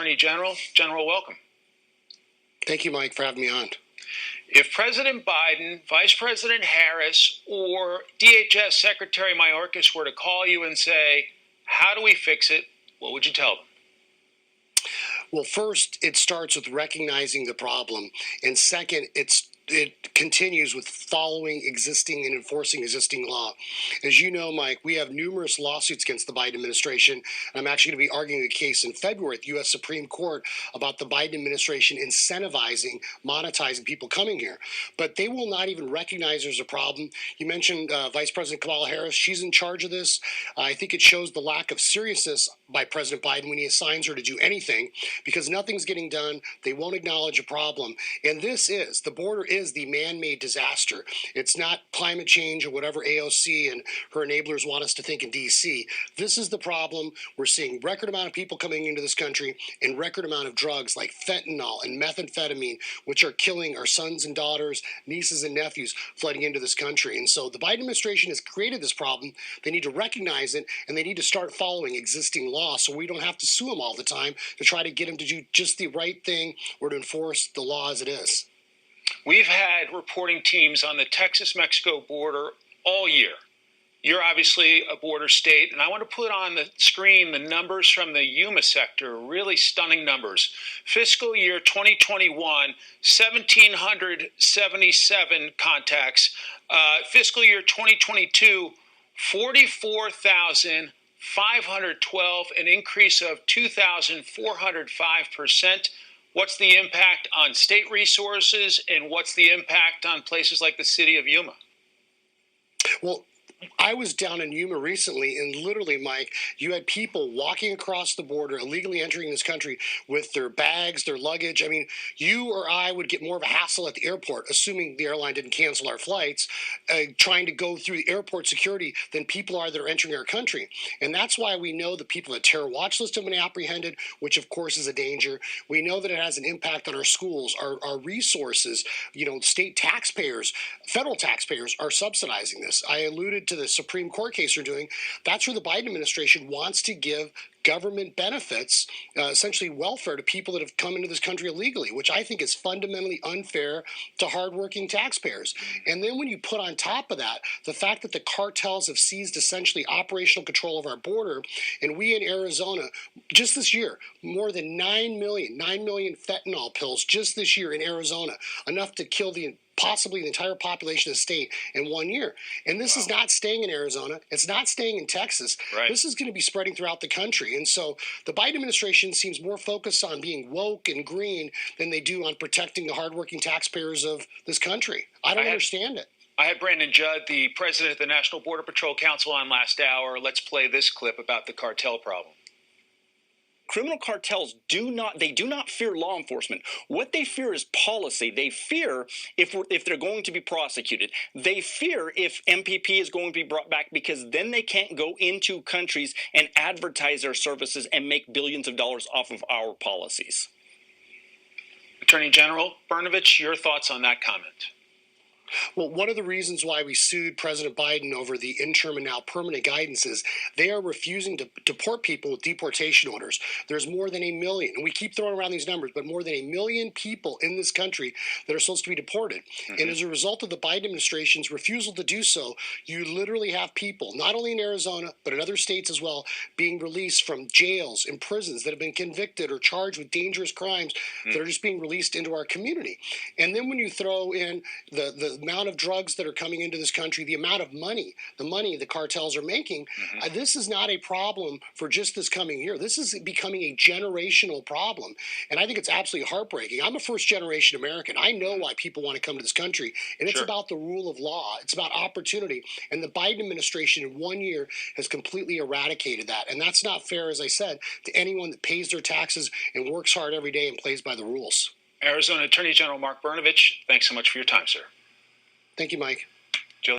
Attorney General. General, welcome. Thank you, Mike, for having me on. If President Biden, Vice President Harris, or DHS Secretary Mayorkas were to call you and say, how do we fix it, what would you tell them? Well, first, it starts with recognizing the problem. And second, it continues with following existing and enforcing existing law. As you know, Mike, we have numerous lawsuits against the Biden administration. And I'm actually going to be arguing a case in February at the U.S. Supreme Court about the Biden administration incentivizing, monetizing people coming here. But they will not even recognize there's a problem. You mentioned Vice President Kamala Harris. She's in charge of this. I think it shows the lack of seriousness by President Biden when he assigns her to do anything, because nothing's getting done. They won't acknowledge a problem. And the border is the man-made disaster. It's not climate change or whatever AOC and her enablers want us to think in D.C. This is the problem. We're seeing record amount of people coming into this country and record amount of drugs like fentanyl and methamphetamine, which are killing our sons and daughters, nieces and nephews flooding into this country. And so the Biden administration has created this problem. They need to recognize it, and they need to start following existing law so we don't have to sue them all the time to try to get them to do just the right thing or to enforce the law as it is. We've had reporting teams on the Texas-Mexico border all year. You're obviously a border state, and I want to put on the screen the numbers from the Yuma sector, really stunning numbers. Fiscal year 2021, 1,777 contacts. Fiscal year 2022, 44,512, an increase of 2,405%. What's the impact on state resources, and what's the impact on places like the city of Yuma? Well, I was down in Yuma recently, and literally, Mike, you had people walking across the border, illegally entering this country with their bags, their luggage. I mean, you or I would get more of a hassle at the airport, assuming the airline didn't cancel our flights, trying to go through the airport security than people are that are entering our country. And that's why we know the people at terror watch list have been apprehended, which of course is a danger. We know that it has an impact on our schools, our resources. State taxpayers, federal taxpayers are subsidizing this. I alluded to the Supreme Court case you're doing. That's where the Biden administration wants to give government benefits, essentially welfare, to people that have come into this country illegally, which I think is fundamentally unfair to hardworking taxpayers. And then when you put on top of that the fact that the cartels have seized essentially operational control of our border, and we in Arizona, just this year, more than 9 million fentanyl pills just this year in Arizona, enough to kill possibly the entire population of the state in 1 year. And this is not staying in Arizona. It's not staying in Texas. Right. This is going to be spreading throughout the country. And so the Biden administration seems more focused on being woke and green than they do on protecting the hardworking taxpayers of this country. I don't understand it. I had Brandon Judd, the president of the National Border Patrol Council, on last hour. Let's play this clip about the cartel problem. Criminal cartels do not fear law enforcement. What they fear is policy. They fear if they're going to be prosecuted. They fear if MPP is going to be brought back, because then they can't go into countries and advertise their services and make billions of dollars off of our policies. Attorney General Brnovich, your thoughts on that comment? Well, one of the reasons why we sued President Biden over the interim and now permanent guidance is they are refusing to deport people with deportation orders. There's more than 1 million, and we keep throwing around these numbers, but more than 1 million people in this country that are supposed to be deported. Mm-hmm. And as a result of the Biden administration's refusal to do so, you literally have people, not only in Arizona, but in other states as well, being released from jails and prisons that have been convicted or charged with dangerous crimes that are just being released into our community. And then when you throw in the amount of drugs that are coming into this country, the amount of money the cartels are making, this is not a problem for just this coming year. This is becoming a generational problem. And I think it's absolutely heartbreaking. I'm a first-generation American. I know why people want to come to this country. And it's about the rule of law. It's about opportunity. And the Biden administration in 1 year has completely eradicated that. And that's not fair, as I said, to anyone that pays their taxes and works hard every day and plays by the rules. Arizona Attorney General Mark Brnovich, thanks so much for your time, sir. Thank you, Mike.